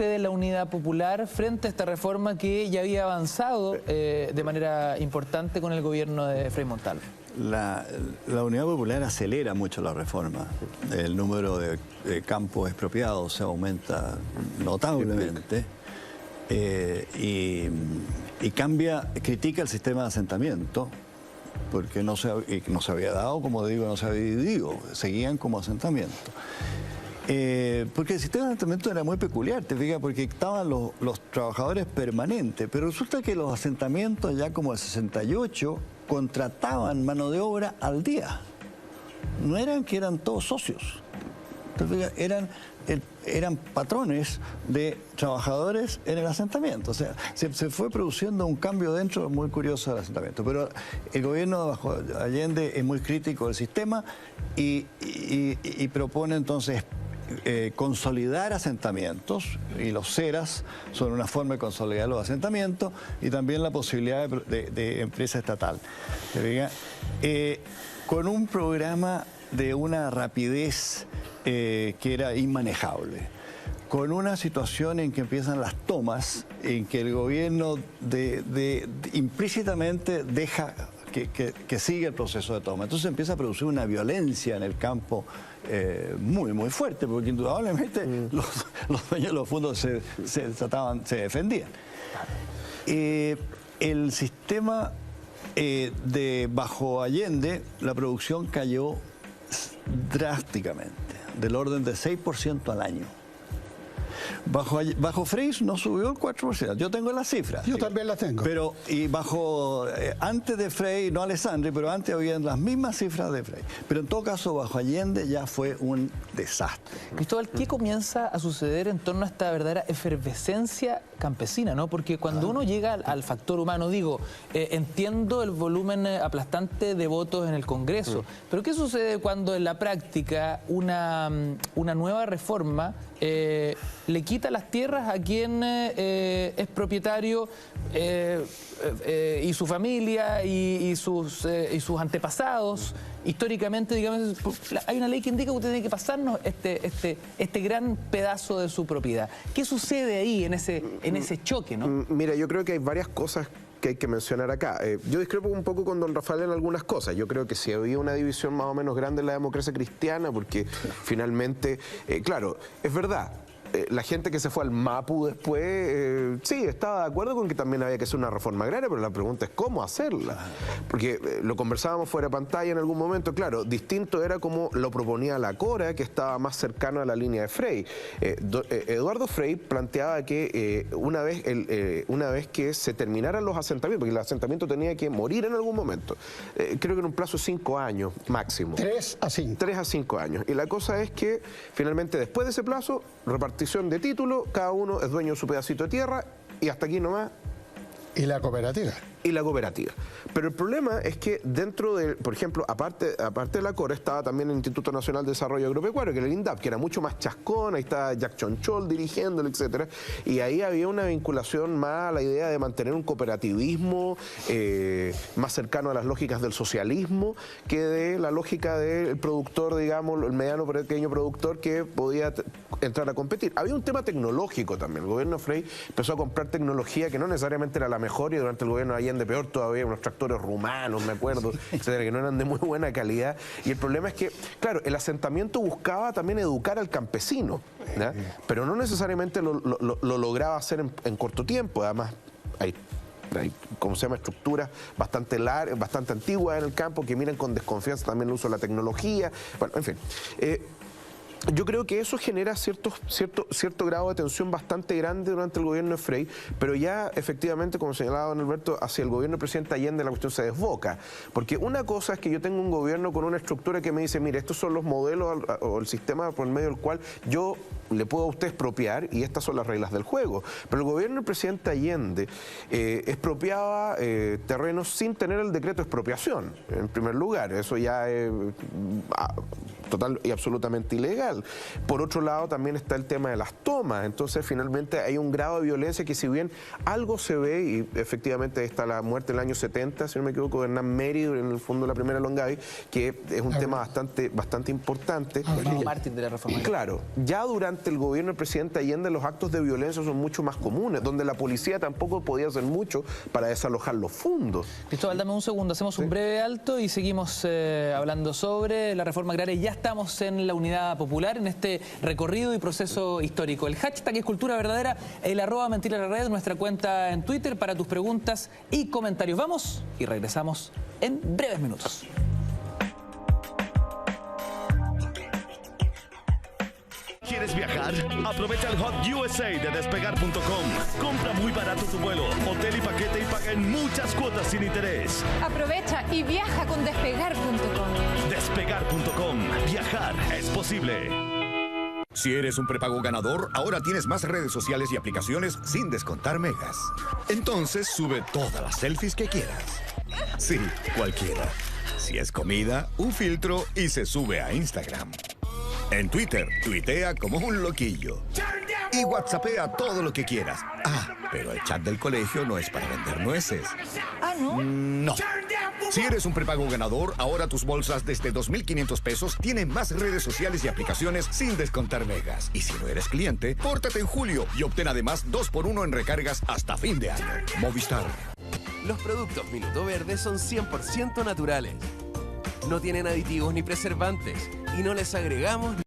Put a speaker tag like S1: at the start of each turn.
S1: de la Unidad Popular frente a esta reforma que ya había avanzado de manera importante con el gobierno de Frei Montalva?
S2: La Unidad Popular acelera mucho la reforma. El número de campos expropiados se aumenta notablemente y critica el sistema de asentamiento porque no se había dado, como digo, no se había dividido, seguían como asentamiento. Porque el sistema de asentamiento era muy peculiar, te fijas, porque estaban los trabajadores permanentes, pero resulta que los asentamientos ya como el 68 contrataban mano de obra al día. No eran que eran todos socios, te fijas, eran patrones de trabajadores en el asentamiento. O sea, se fue produciendo un cambio dentro muy curioso del asentamiento. Pero el gobierno bajo Allende es muy crítico del sistema y propone entonces consolidar asentamientos, y los CERAS son una forma de consolidar los asentamientos, y también la posibilidad de empresa estatal. Con un programa de una rapidez que era inmanejable, con una situación en que empiezan las tomas, en que el gobierno implícitamente deja que siga el proceso de toma. Entonces empieza a producir una violencia en el campo muy, muy fuerte, porque indudablemente los dueños de los fondos se defendían. El sistema bajo Allende, la producción cayó drásticamente, del orden de 6% al año. Bajo Frei no subió el 4%. Yo tengo las cifras.
S3: Yo también las tengo.
S2: Pero, antes de Frei, no Alessandri, pero antes habían las mismas cifras de Frei. Pero en todo caso, bajo Allende ya fue un desastre.
S1: Cristóbal, ¿qué comienza a suceder en torno a esta verdadera efervescencia campesina, ¿no? Porque cuando uno llega al factor humano, entiendo el volumen aplastante de votos en el Congreso, pero ¿qué sucede cuando en la práctica una nueva reforma le quita las tierras a quien es propietario y su familia y sus antepasados? Históricamente, digamos, hay una ley que indica que usted tiene que pasarnos este gran pedazo de su propiedad. ¿Qué sucede ahí en ese choque, no?
S4: Mira, yo creo que hay varias cosas que hay que mencionar acá. Yo discrepo un poco con don Rafael en algunas cosas. Yo creo que sí había una división más o menos grande en la democracia cristiana, porque finalmente, claro, es verdad, la gente que se fue al MAPU después, sí, estaba de acuerdo con que también había que hacer una reforma agraria, pero la pregunta es cómo hacerla. Porque lo conversábamos fuera de pantalla en algún momento, claro, distinto era como lo proponía la Cora, que estaba más cercano a la línea de Frei. Eduardo Frei planteaba que una vez que se terminaran los asentamientos, porque el asentamiento tenía que morir en algún momento, creo que en un plazo de 5 años máximo.
S3: 3 a 5.
S4: 3 a 5 años. Y la cosa es que finalmente después de ese plazo, repartición de título, cada uno es dueño de su pedacito de tierra y hasta aquí nomás.
S3: ¿Y la cooperativa?
S4: Y la cooperativa. Pero el problema es que dentro de, por ejemplo, aparte de la CORE, estaba también el Instituto Nacional de Desarrollo Agropecuario, que era el INDAP, que era mucho más chascón, ahí estaba Jack Chonchol dirigiéndolo, etcétera. Y ahí había una vinculación más a la idea de mantener un cooperativismo más cercano a las lógicas del socialismo que de la lógica del productor, digamos, el mediano pequeño productor que podía entrar a competir. Había un tema tecnológico también. El gobierno Frei empezó a comprar tecnología que no necesariamente era la mejor, y durante el gobierno de Allende peor todavía, unos tractores rumanos, me acuerdo, etcétera, que no eran de muy buena calidad. Y el problema es que, claro, el asentamiento buscaba también educar al campesino, ¿no? Pero no necesariamente lo lograba hacer en corto tiempo. Además, hay ¿cómo se llama? Estructuras bastante antiguas en el campo que miran con desconfianza también el uso de la tecnología. Bueno, en fin. Yo creo que eso genera cierto grado de tensión bastante grande durante el gobierno de Frei, pero ya efectivamente, como señalaba don Alberto, hacia el gobierno del presidente Allende la cuestión se desboca. Porque una cosa es que yo tengo un gobierno con una estructura que me dice, mire, estos son los modelos o el sistema por medio del cual yo le puedo a usted expropiar y estas son las reglas del juego. Pero el gobierno del presidente Allende expropiaba terrenos sin tener el decreto de expropiación, en primer lugar. Eso ya es total y absolutamente ilegal. Por otro lado, también está el tema de las tomas. Entonces, finalmente, hay un grado de violencia que, si bien algo se ve, y efectivamente está la muerte en el año 70, si no me equivoco, de Hernán Mérida, en el fondo la primera Longaví, que es un tema bastante importante.
S1: Mártir de la reforma.
S4: Claro, ya durante durante el gobierno del presidente Allende los actos de violencia son mucho más comunes, donde la policía tampoco podía hacer mucho para desalojar los fondos.
S1: Cristóbal, dame un segundo, hacemos un breve alto y seguimos hablando sobre la reforma agraria. Ya estamos en la Unidad Popular, en este recorrido y proceso histórico. El hashtag es Cultura Verdadera, el @Mentira la Red, nuestra cuenta en Twitter para tus preguntas y comentarios. Vamos y regresamos en breves minutos.
S5: ¿Quieres viajar? Aprovecha el Hot USA de Despegar.com. Compra muy barato tu vuelo, hotel y paquete y paga en muchas cuotas sin interés.
S6: Aprovecha y viaja con Despegar.com.
S5: Despegar.com. Viajar es posible.
S7: Si eres un prepago ganador, ahora tienes más redes sociales y aplicaciones sin descontar megas. Entonces sube todas las selfies que quieras. Sí, cualquiera. Si es comida, un filtro y se sube a Instagram. En Twitter, tuitea como un loquillo. Y WhatsAppea todo lo que quieras. Ah, pero el chat del colegio no es para vender nueces.
S6: Ah, ¿no?
S7: No. Si eres un prepago ganador, ahora tus bolsas desde 2.500 pesos tienen más redes sociales y aplicaciones sin descontar megas. Y si no eres cliente, pórtate en julio y obtén además 2x1 en recargas hasta fin de año. Movistar.
S8: Los productos Minuto Verde son 100% naturales. No tienen aditivos ni preservantes y no les agregamos